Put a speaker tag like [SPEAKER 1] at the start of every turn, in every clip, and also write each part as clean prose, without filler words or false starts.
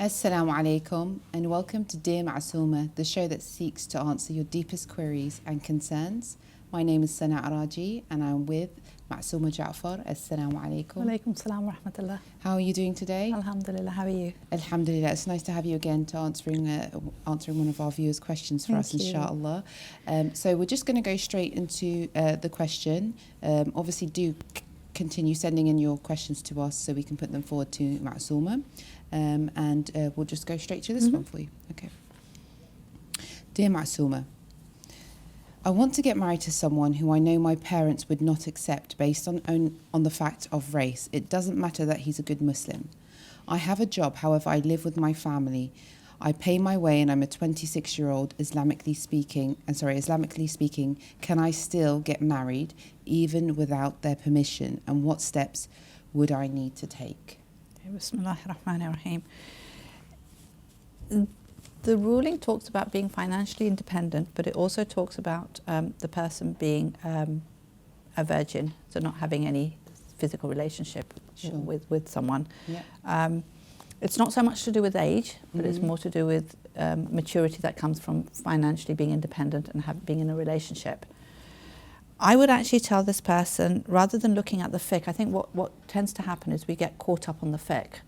[SPEAKER 1] Assalamu alaikum and welcome to Dear Masuma, the show that seeks to answer your deepest queries and concerns. My name is Sana Araji and I'm with Masuma Jaffar. Assalamu alaikum.
[SPEAKER 2] Alaikum salam wa rahmatullah.
[SPEAKER 1] How are you doing today?
[SPEAKER 2] Alhamdulillah, how are you?
[SPEAKER 1] Alhamdulillah, it's nice to have you again to answering one of our viewers' questions for us, inshallah. So we're just going to go straight into the question. Obviously do continue sending in your questions to us so we can put them forward to Masuma. And we'll just go straight to this one for you. Okay. Dear Masuma, I want to get married to someone who I know my parents would not accept based on the fact of race. It doesn't matter that he's a good Muslim. I have a job, however, I live with my family. I pay my way and I'm a 26-year-old, Islamically speaking. Can I still get married even without their permission? And what steps would I need to take?
[SPEAKER 2] Bismillahirrahmanirrahim. The ruling talks about being financially independent, but it also talks about the person being a virgin, so not having any physical relationship with someone. Yeah. It's not so much to do with age, but it's more to do with maturity that comes from financially being independent and being in a relationship. I would actually tell this person, rather than looking at the fiqh, I think what tends to happen is we get caught up on the fiqh.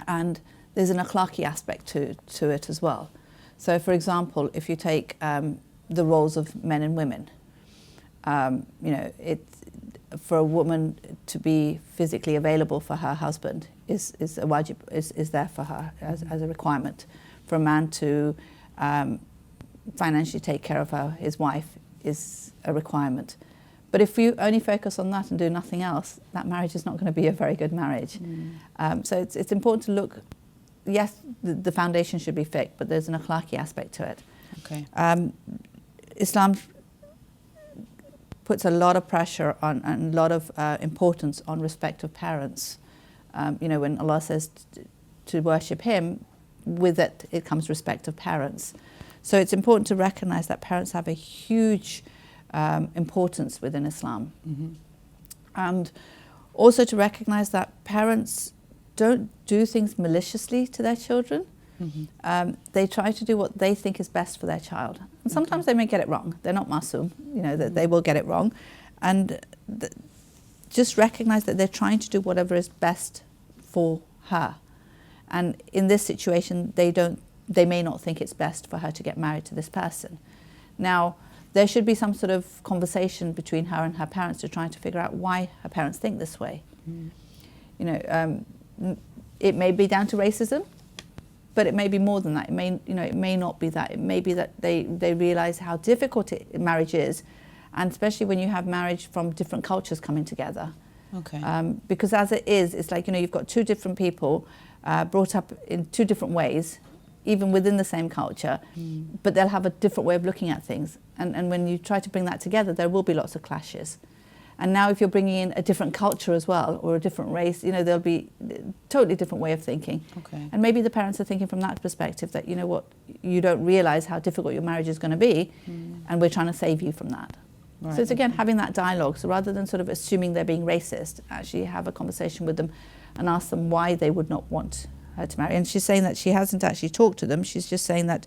[SPEAKER 2] And there's an akhlaqi aspect to it as well. So for example, if you take the roles of men and women, for a woman to be physically available for her husband is a wajib, is there for her as a requirement. For a man to financially take care of his wife is a requirement. But if you only focus on that and do nothing else, that marriage is not going to be a very good marriage. So it's important to look, yes, the foundation should be fiqh, but there's an akhlaqi aspect to it. Okay. Islam puts a lot of pressure on and a lot of importance on respect of parents. When Allah says to worship Him, with it comes respect of parents. So it's important to recognize that parents have a huge importance within Islam. And also to recognize that parents don't do things maliciously to their children. They try to do what they think is best for their child. And sometimes they may get it wrong. They're not masum, that they will get it wrong. And just recognize that they're trying to do whatever is best for her. And in this situation, they may not think it's best for her to get married to this person. Now, there should be some sort of conversation between her and her parents to try to figure out why her parents think this way. It may be down to racism, but it may be more than that. It may not be that. It may be that they realize how difficult marriage is, and especially when you have marriage from different cultures coming together. Okay. Because as it is, it's like, you've got two different people brought up in two different ways, even within the same culture, but they'll have a different way of looking at things. And when you try to bring that together, there will be lots of clashes. And now if you're bringing in a different culture as well, or a different race, there'll be a totally different way of thinking. Okay. And maybe the parents are thinking from that perspective that, you don't realize how difficult your marriage is going to be, and we're trying to save you from that. Right. So it's again having that dialogue. So rather than sort of assuming they're being racist, actually have a conversation with them and ask them why they would not want her to marry. And she's saying that she hasn't actually talked to them. She's just saying that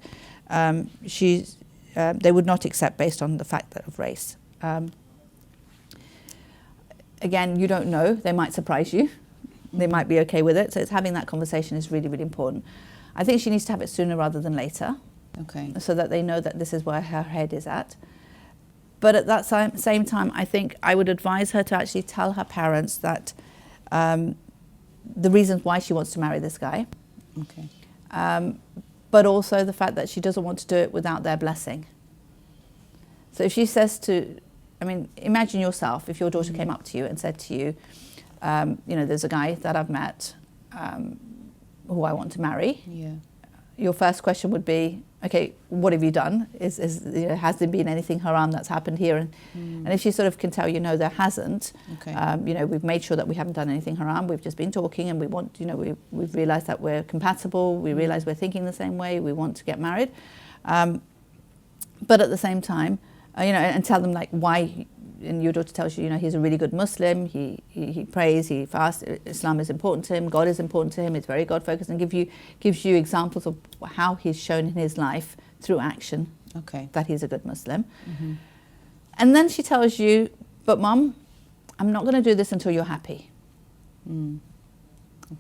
[SPEAKER 2] they would not accept based on the fact of race. Again, you don't know. They might surprise you. They might be okay with it. So it's having that conversation is really, really important. I think she needs to have it sooner rather than later. Okay. So that they know that this is where her head is at. But at that same time, I think I would advise her to actually tell her parents that the reasons why she wants to marry this guy. Okay. But also the fact that she doesn't want to do it without their blessing. So if she says imagine yourself, if your daughter came up to you and said to you, there's a guy that I've met who I want to marry. Yeah. Your first question would be, okay, what have you done? Has there been anything haram that's happened here? And if she sort of can tell you, no, there hasn't. Okay. We've made sure that we haven't done anything haram. We've just been talking, and we want, we've realised that we're compatible. We realise we're thinking the same way. We want to get married, but at the same time, and tell them like why and your daughter tells you, you know, he's a really good Muslim, he prays, he fasts, Islam is important to him, God is important to him, it's very God-focused, and gives you examples of how he's shown in his life through action that he's a good Muslim. And then she tells you, but Mum, I'm not going to do this until you're happy.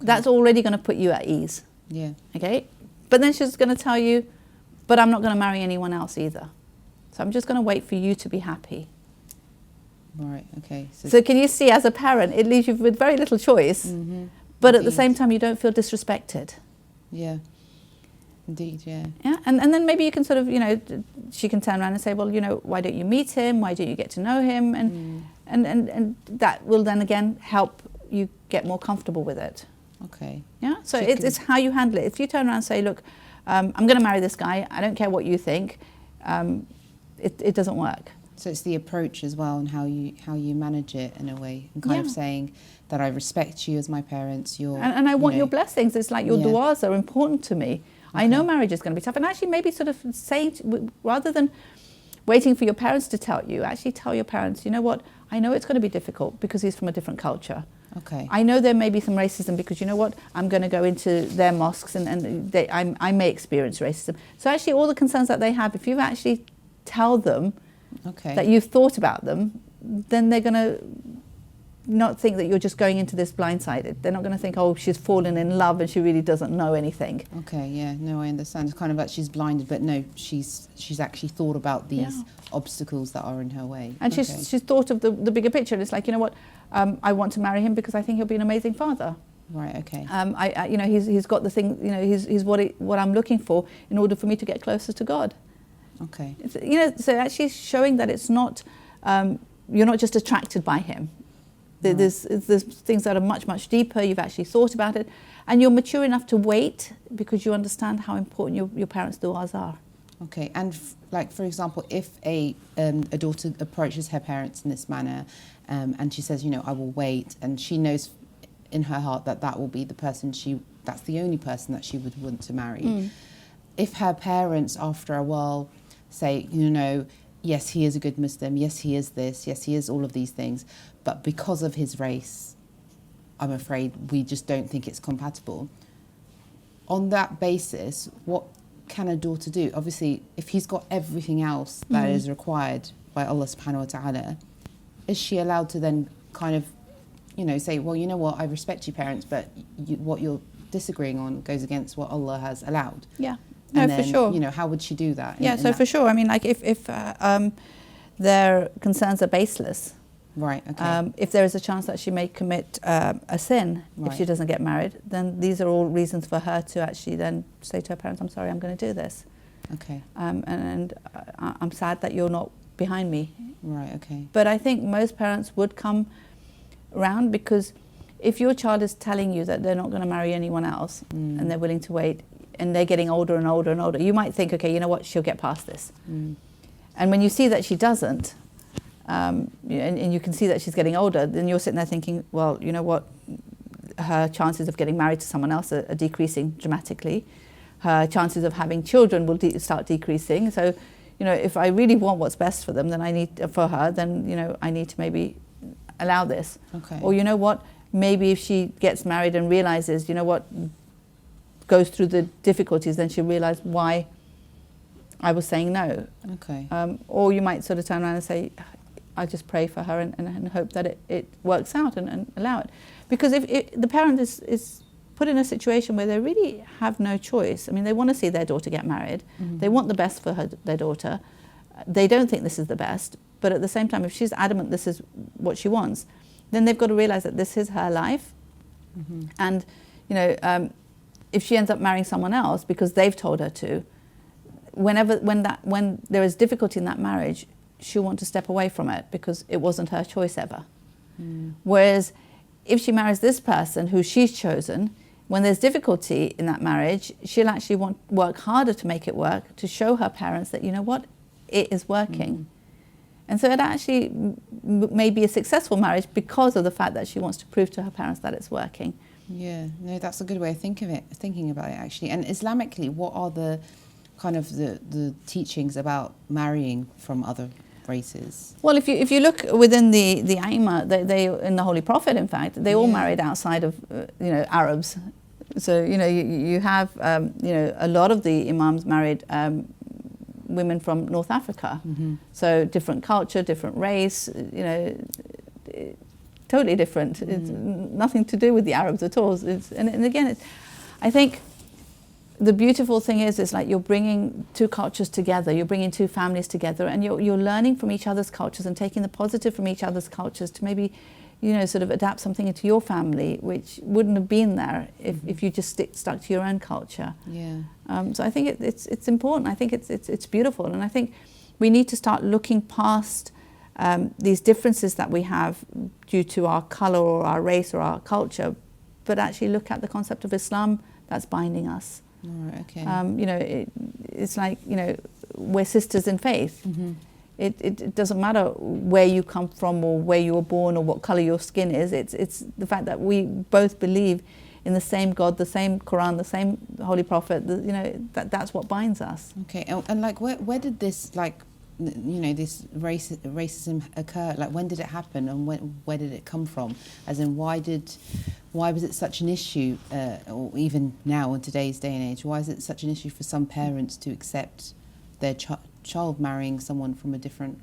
[SPEAKER 2] That's already going to put you at ease.
[SPEAKER 1] Yeah.
[SPEAKER 2] Okay? But then she's going to tell you, but I'm not going to marry anyone else either. So I'm just going to wait for you to be happy.
[SPEAKER 1] Right, okay.
[SPEAKER 2] So can you see, as a parent, it leaves you with very little choice, but at the same time you don't feel disrespected.
[SPEAKER 1] Yeah. Indeed, yeah.
[SPEAKER 2] Yeah, and then maybe you can sort of, you know, she can turn around and say, well, you know, why don't you meet him? Why don't you get to know him? And that will then again help you get more comfortable with it.
[SPEAKER 1] Okay.
[SPEAKER 2] Yeah, so it's how you handle it. If you turn around and say, look, I'm going to marry this guy, I don't care what you think, it doesn't work.
[SPEAKER 1] So it's the approach as well, and how you manage it in a way, and kind of saying that I respect you as my parents.
[SPEAKER 2] And I want your blessings. It's like your du'as are important to me. I know marriage is going to be tough, and actually maybe sort of saying, rather than waiting for your parents to tell you, actually tell your parents, you know what, I know it's going to be difficult because he's from a different culture.
[SPEAKER 1] Okay.
[SPEAKER 2] I know there may be some racism because, you know what, I'm going to go into their mosques and I may experience racism. So actually all the concerns that they have, if you actually tell them that you've thought about them, then they're going to not think that you're just going into this blindsided. They're not going to think, oh, she's fallen in love and she really doesn't know anything.
[SPEAKER 1] Okay, yeah, no, I understand. It's kind of like she's blinded, but no, she's actually thought about these obstacles that are in her way.
[SPEAKER 2] And she's thought of the bigger picture. It's like, you know what, I want to marry him because I think he'll be an amazing father.
[SPEAKER 1] Right, okay.
[SPEAKER 2] I you know, he's got the thing, you know, he's what I'm looking for in order for me to get closer to God.
[SPEAKER 1] Okay.
[SPEAKER 2] It's, you know, so actually showing that it's not, you're not just attracted by him. There's things that are much, much deeper. You've actually thought about it, and you're mature enough to wait because you understand how important your parents' du'as are.
[SPEAKER 1] Okay, and like for example, if a daughter approaches her parents in this manner, and she says, you know, I will wait, and she knows in her heart that will be the person that's the only person that she would want to marry. If her parents after a while say, you know, yes, he is a good Muslim, yes, he is this, yes, he is all of these things, but because of his race, I'm afraid we just don't think it's compatible. On that basis, what can a daughter do? Obviously, if he's got everything else that is required by Allah subhanahu wa ta'ala, is she allowed to then kind of, you know, say, well, you know what, I respect you parents, but what you're disagreeing on goes against what Allah has allowed?
[SPEAKER 2] Yeah.
[SPEAKER 1] And
[SPEAKER 2] No,
[SPEAKER 1] then,
[SPEAKER 2] for sure.
[SPEAKER 1] you know, how would she do that?
[SPEAKER 2] Yeah, so for sure. I mean, like if their concerns are baseless,
[SPEAKER 1] right? Okay.
[SPEAKER 2] If there is a chance that she may commit a sin if she doesn't get married, then these are all reasons for her to actually then say to her parents, "I'm sorry, I'm going to do this."
[SPEAKER 1] Okay.
[SPEAKER 2] And I'm sad that you're not behind me.
[SPEAKER 1] Right. Okay.
[SPEAKER 2] But I think most parents would come around, because if your child is telling you that they're not going to marry anyone else and they're willing to wait, and they're getting older and older and older, you might think, okay, you know what, she'll get past this. And when you see that she doesn't, and you can see that she's getting older, then you're sitting there thinking, well, you know what, her chances of getting married to someone else are decreasing dramatically. Her chances of having children will start decreasing. So, you know, if I really want what's best for them, then I need to maybe allow this.
[SPEAKER 1] Okay.
[SPEAKER 2] Or you know what, maybe if she gets married and realizes, you know what, goes through the difficulties, then she'll realize why I was saying no.
[SPEAKER 1] Okay.
[SPEAKER 2] Or you might sort of turn around and say, I just pray for her and hope that it works out and allow it. Because if the parent is put in a situation where they really have no choice, I mean, they want to see their daughter get married, they want the best for their daughter, they don't think this is the best, but at the same time, if she's adamant this is what she wants, then they've got to realize that this is her life. And, you know, if she ends up marrying someone else because they've told her to, when there is difficulty in that marriage, she'll want to step away from it because it wasn't her choice ever. Whereas if she marries this person who she's chosen, when there's difficulty in that marriage, she'll actually work harder to make it work, to show her parents that, you know what, it is working. And so it actually may be a successful marriage because of the fact that she wants to prove to her parents that it's working.
[SPEAKER 1] Yeah, no, that's a good way of thinking about it, actually. And Islamically, what are the kind of the teachings about marrying from other races?
[SPEAKER 2] Well, if you look within the Alima, they in the Holy Prophet, in fact, they all married outside of Arabs. So you have a lot of the imams married women from North Africa. So different culture, different race. Totally different. It's nothing to do with the Arabs at all. And again, I think the beautiful thing is, it's like you're bringing two cultures together, you're bringing two families together, and you're learning from each other's cultures and taking the positive from each other's cultures to maybe, sort of adapt something into your family, which wouldn't have been there if you just stuck to your own culture.
[SPEAKER 1] Yeah.
[SPEAKER 2] So I think it's important. I think it's beautiful, and I think we need to start looking past these differences that we have due to our colour or our race or our culture, but actually look at the concept of Islam that's binding us.
[SPEAKER 1] Right, okay.
[SPEAKER 2] It's like, we're sisters in faith. It doesn't matter where you come from or where you were born or what colour your skin is. It's the fact that we both believe in the same God, the same Quran, the same Holy Prophet. That's what binds us.
[SPEAKER 1] Okay, and like where did this this racism occur? Like, when did it happen, and where did it come from? As in, why was it such an issue, or even now in today's day and age, why is it such an issue for some parents to accept their child marrying someone from a different,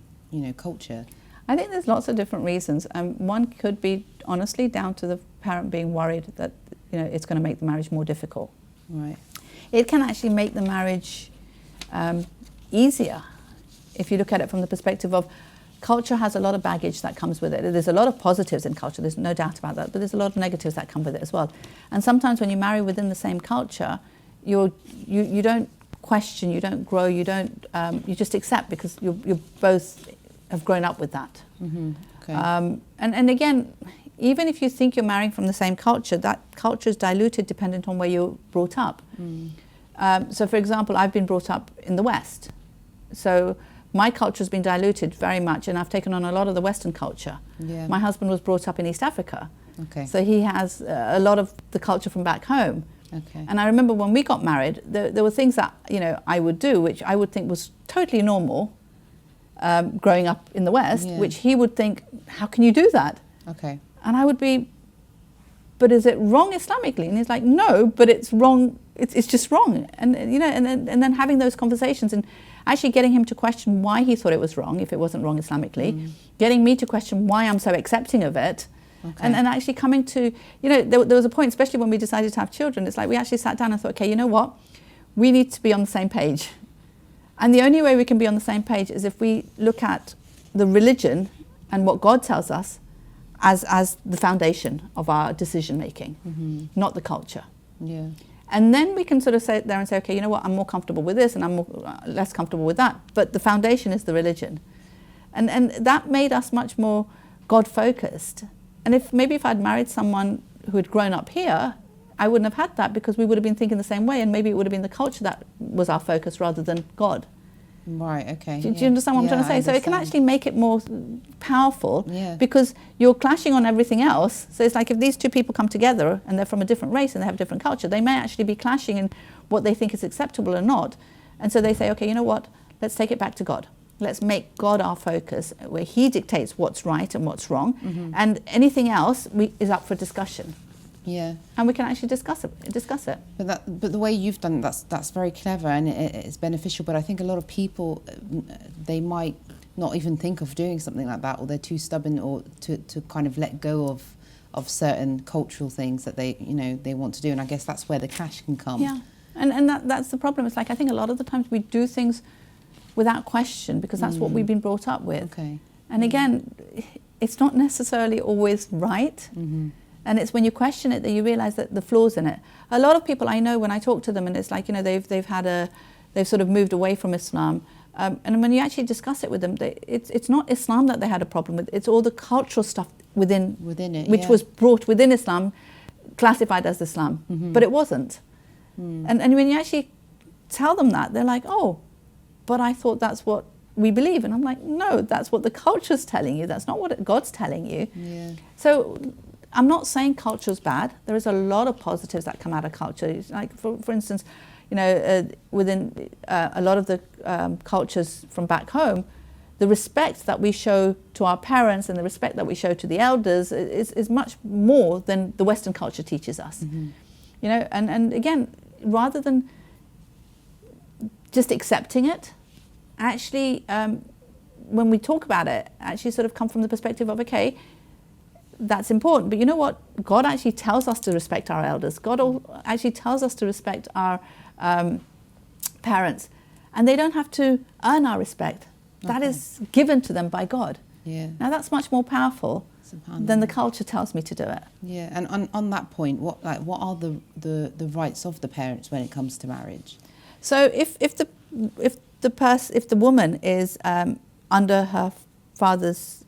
[SPEAKER 1] culture?
[SPEAKER 2] I think there's lots of different reasons. One could be honestly down to the parent being worried that it's going to make the marriage more difficult.
[SPEAKER 1] Right.
[SPEAKER 2] It can actually make the marriage easier. If you look at it from the perspective of culture has a lot of baggage that comes with it. There's a lot of positives in culture, there's no doubt about that, but there's a lot of negatives that come with it as well. And sometimes when you marry within the same culture, you don't question, you don't grow, you you just accept, because you both have grown up with that.
[SPEAKER 1] Okay.
[SPEAKER 2] And again, even if you think you're marrying from the same culture, that culture is diluted dependent on where you're brought up. So for example, I've been brought up in the West. So my culture has been diluted very much, and I've taken on a lot of the Western culture.
[SPEAKER 1] Yeah.
[SPEAKER 2] My husband was brought up in East Africa.
[SPEAKER 1] Okay.
[SPEAKER 2] So he has a lot of the culture from back home.
[SPEAKER 1] Okay.
[SPEAKER 2] And I remember when we got married, there were things that I would do, which I would think was totally normal, growing up in the West, which he would think, how can you do that?
[SPEAKER 1] Okay.
[SPEAKER 2] And I would be, but is it wrong Islamically? And he's like, no, but it's wrong. It's just wrong. And and then having those conversations and actually getting him to question why he thought it was wrong, if it wasn't wrong Islamically, getting me to question why I'm so accepting of it. Okay. And actually coming to, there was a point, especially when we decided to have children, it's like we actually sat down and thought, okay, you know what? We need to be on the same page. And the only way we can be on the same page is if we look at the religion and what God tells us as the foundation of our decision making, not the culture.
[SPEAKER 1] Yeah.
[SPEAKER 2] And then we can sort of sit there and say, okay, you know what, I'm more comfortable with this and I'm less comfortable with that. But the foundation is the religion. And that made us much more God-focused. And if I'd married someone who had grown up here, I wouldn't have had that, because we would have been thinking the same way, and maybe it would have been the culture that was our focus rather than God.
[SPEAKER 1] Right, okay.
[SPEAKER 2] Do you understand what I'm trying to say? So it can actually make it more powerful, because you're clashing on everything else. So it's like if these two people come together and they're from a different race and they have a different culture, they may actually be clashing in what they think is acceptable or not. And so they say, okay, you know what, let's take it back to God. Let's make God our focus, where He dictates what's right and what's wrong, and anything else is up for discussion.
[SPEAKER 1] Yeah.
[SPEAKER 2] And we can actually discuss it.
[SPEAKER 1] But the way you've done it, that's very clever, and it's beneficial. But I think a lot of people, they might not even think of doing something like that, or they're too stubborn, or to kind of let go of certain cultural things that they want to do. And I guess that's where the clash can come.
[SPEAKER 2] Yeah. And that's the problem. It's like, I think a lot of the times we do things without question, because that's what we've been brought up with.
[SPEAKER 1] Okay.
[SPEAKER 2] And again, it's not necessarily always right. And it's when you question it that you realize that the flaws in it. A lot of people I know, when I talk to them, and it's like, they've sort of moved away from Islam. And when you actually discuss it with them, it's not Islam that they had a problem with. It's all the cultural stuff within it, which was brought within Islam, classified as Islam, but it wasn't. And when you actually tell them that, they're like, oh, but I thought that's what we believe. And I'm like, no, that's what the culture's telling you. That's not what God's telling you.
[SPEAKER 1] Yeah.
[SPEAKER 2] So I'm not saying culture's bad. There is a lot of positives that come out of culture. It's like, for instance, within a lot of the cultures from back home, the respect that we show to our parents and the respect that we show to the elders is much more than the Western culture teaches us. You know, and again, rather than just accepting it, actually, when we talk about it, actually sort of come from the perspective of, okay, that's important, but you know what? God actually tells us to respect our elders. God actually tells us to respect our parents, and they don't have to earn our respect. That is given to them by God.
[SPEAKER 1] Yeah.
[SPEAKER 2] Now that's much more powerful than the culture tells me to do it.
[SPEAKER 1] Yeah, and on that point, what are the rights of the parents when it comes to marriage?
[SPEAKER 2] So if the woman is under her father's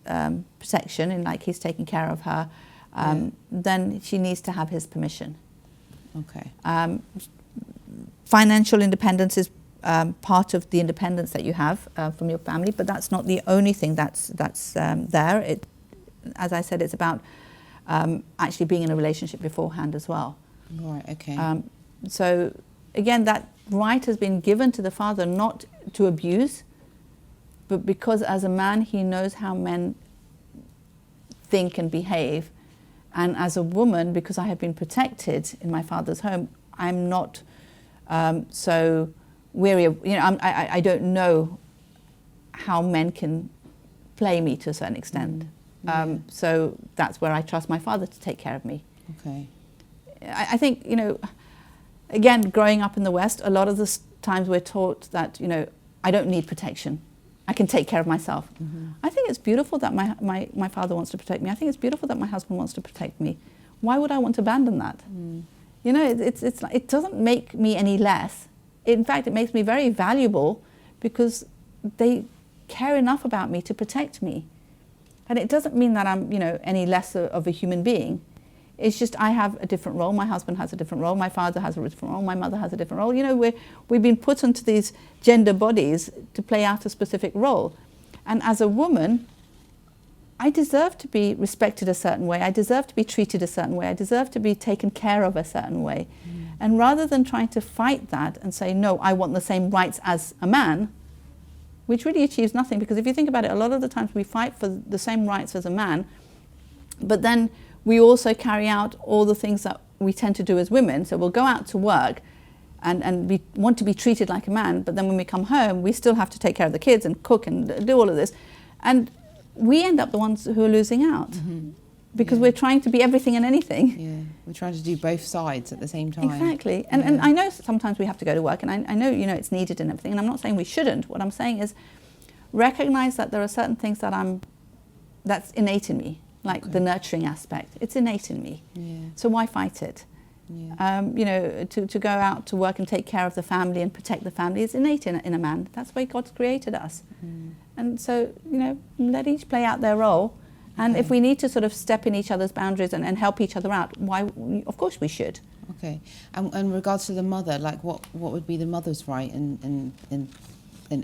[SPEAKER 2] protection, and like he's taking care of her, then she needs to have his permission.
[SPEAKER 1] Okay.
[SPEAKER 2] Financial independence is part of the independence that you have from your family, but that's not the only thing that's there. As I said, it's about actually being in a relationship beforehand as well.
[SPEAKER 1] Right. Okay.
[SPEAKER 2] So again, that right has been given to the father not to abuse, but because as a man he knows how men think and behave, and as a woman, because I have been protected in my father's home, I'm not so weary of, you know, I don't know how men can play me to a certain extent. So that's where I trust my father to take care of me.
[SPEAKER 1] Okay.
[SPEAKER 2] I think, you know, again, growing up in the West, a lot of the times we're taught that, you know, I don't need protection. I can take care of myself. I think it's beautiful that my father wants to protect me. I think it's beautiful that my husband wants to protect me. Why would I want to abandon that? You know, it doesn't make me any less. In fact, it makes me very valuable because they care enough about me to protect me. And it doesn't mean that I'm, you know, any less of a human being. It's just I have a different role. My husband has a different role. My father has a different role. My mother has a different role. You know, we've been put into these gender bodies to play out a specific role. And as a woman, I deserve to be respected a certain way. I deserve to be treated a certain way. I deserve to be taken care of a certain way. And rather than trying to fight that and say, no, I want the same rights as a man, which really achieves nothing, because if you think about it, a lot of the times we fight for the same rights as a man, but then we also carry out all the things that we tend to do as women. So we'll go out to work and we want to be treated like a man, but then when we come home, we still have to take care of the kids and cook and do all of this. And we end up the ones who are losing out because we're trying to be everything and anything.
[SPEAKER 1] Yeah, we're trying to do both sides at the same time.
[SPEAKER 2] Exactly. And I know sometimes we have to go to work, and I know, you know, it's needed and everything, and I'm not saying we shouldn't. What I'm saying is recognize that there are certain things that's innate in me, like the nurturing aspect. It's innate in me.
[SPEAKER 1] Yeah.
[SPEAKER 2] So why fight it?
[SPEAKER 1] Yeah.
[SPEAKER 2] You know, to go out to work and take care of the family and protect the family is innate in a man. That's the way God's created us. And so, you know, let each play out their role. And if we need to sort of step in each other's boundaries and help each other out, why? Of course we should.
[SPEAKER 1] Okay. And in regards to the mother, like what would be the mother's right in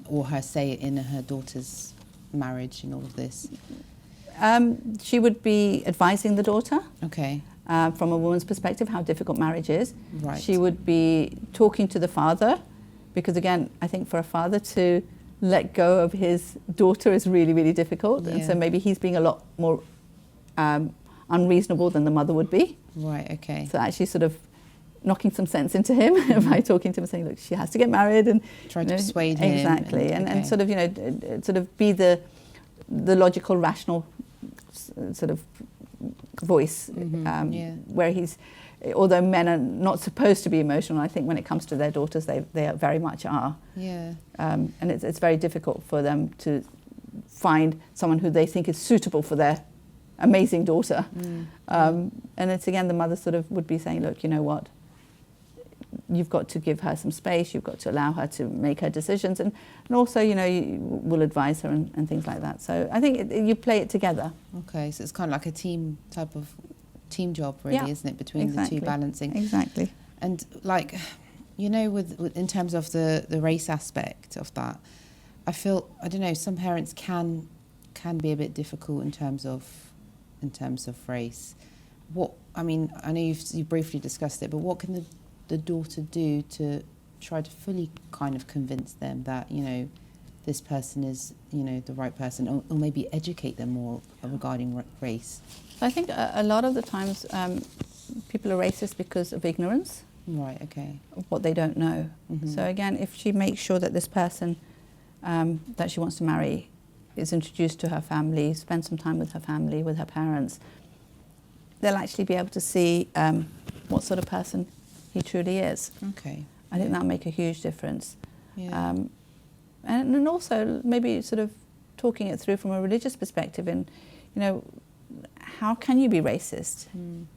[SPEAKER 1] or her say in her daughter's marriage and all of this?
[SPEAKER 2] She would be advising the daughter.
[SPEAKER 1] Okay.
[SPEAKER 2] From a woman's perspective, how difficult marriage is.
[SPEAKER 1] Right.
[SPEAKER 2] She would be talking to the father, because again, I think for a father to let go of his daughter is really, really difficult.
[SPEAKER 1] Yeah.
[SPEAKER 2] And so maybe he's being a lot more unreasonable than the mother would be.
[SPEAKER 1] Right, okay.
[SPEAKER 2] So actually sort of knocking some sense into him by talking to him and saying, look, she has to get married, and
[SPEAKER 1] trying to persuade him.
[SPEAKER 2] Exactly. And sort of, you know, sort of be the logical, rational sort of voice, where he's, although men are not supposed to be emotional, I think when it comes to their daughters, they very much are.
[SPEAKER 1] Yeah.
[SPEAKER 2] And it's very difficult for them to find someone who they think is suitable for their amazing daughter. And it's again, the mother sort of would be saying, look, you know what, you've got to give her some space, you've got to allow her to make her decisions, and also, you know, you will advise her and things like that. So I think you play it together. Okay,
[SPEAKER 1] so it's kind of like a team job, really, isn't it, between the two, balancing.
[SPEAKER 2] Exactly.
[SPEAKER 1] And like, you know, with in terms of the race aspect of that, I feel, I don't know, some parents can be a bit difficult in terms of race. What, I mean, I know you briefly discussed it, but what can the daughter do to try to fully kind of convince them that, you know, this person is, you know, the right person, or maybe educate them more regarding race?
[SPEAKER 2] I think a lot of the times people are racist because of ignorance.
[SPEAKER 1] Right, okay.
[SPEAKER 2] Of what they don't know. So again, if she makes sure that this person that she wants to marry is introduced to her family, spend some time with her family, with her parents, they'll actually be able to see what sort of person he truly is.
[SPEAKER 1] Okay.
[SPEAKER 2] I think that'll make a huge difference.
[SPEAKER 1] Yeah.
[SPEAKER 2] And also maybe sort of talking it through from a religious perspective, and, you know, how can you be racist?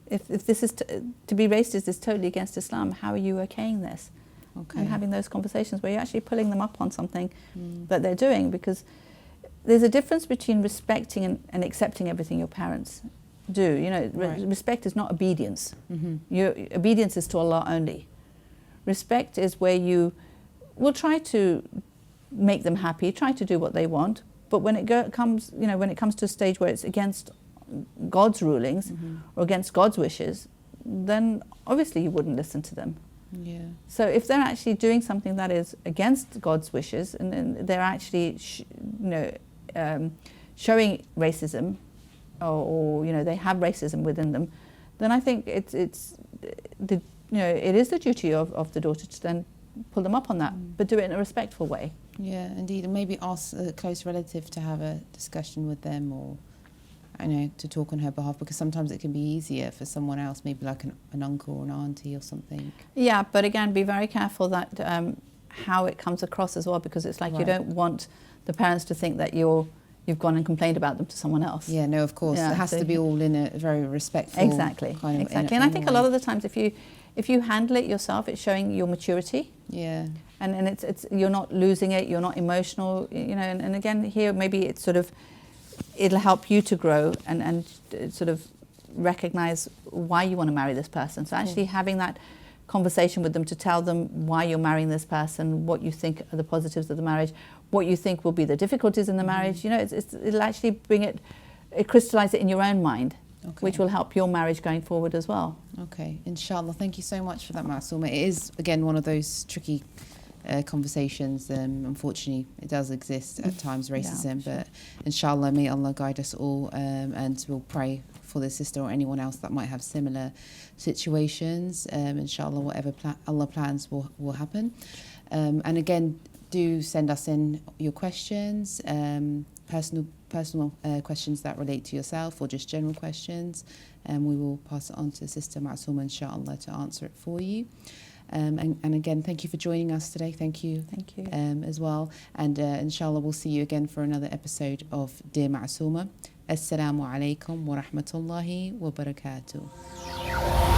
[SPEAKER 2] If this is to be racist is totally against Islam, how are you okaying this?
[SPEAKER 1] Okay.
[SPEAKER 2] And having those conversations where you're actually pulling them up on something that they're doing, because there's a difference between respecting and accepting everything your parents do. You know, respect is not obedience. Your obedience is to Allah only. Respect is where you will try to make them happy, try to do what they want, but when it comes, you know, when it comes to a stage where it's against God's rulings or against God's wishes, then obviously you wouldn't listen to them.
[SPEAKER 1] Yeah.
[SPEAKER 2] So if they're actually doing something that is against God's wishes, and then they're actually, showing racism, or you know, they have racism within them, then I think it is the duty of the daughter to then pull them up on that, but do it in a respectful way.
[SPEAKER 1] Yeah, indeed, and maybe ask a close relative to have a discussion with them, or, I know, to talk on her behalf, because sometimes it can be easier for someone else, maybe like an uncle or an auntie or something.
[SPEAKER 2] Yeah, but again, be very careful that how it comes across as well, because it's like you don't want the parents to think that you've gone and complained about them to someone else.
[SPEAKER 1] Yeah, no, of course.
[SPEAKER 2] Yeah,
[SPEAKER 1] it has to be all in a very respectful kind of
[SPEAKER 2] and I think a lot of the times if you handle it yourself, it's showing your maturity.
[SPEAKER 1] Yeah.
[SPEAKER 2] And it's you're not losing it, you're not emotional, you know, and again here maybe it's sort of, it'll help you to grow and sort of recognize why you want to marry this person. So actually having that conversation with them to tell them why you're marrying this person, what you think are the positives of the marriage, what you think will be the difficulties in the marriage, you know, it'll actually bring it crystallize it in your own mind, which will help your marriage going forward as well.
[SPEAKER 1] Okay, inshallah. Thank you so much for that, Masuma. It is, again, one of those tricky conversations. Unfortunately, it does exist at times, racism, but inshallah, may Allah guide us all, and we'll pray for the sister or anyone else that might have similar situations. Inshallah, whatever Allah plans will happen. And again, do send us in your questions, personal questions that relate to yourself, or just general questions, and we will pass it on to Sister Masuma, inshallah, to answer it for you. And again, thank you for joining us today. Thank you as well, and inshallah we'll see you again for another episode of Dear Masuma. Assalamu alaikum wa rahmatullahi wa barakatuh.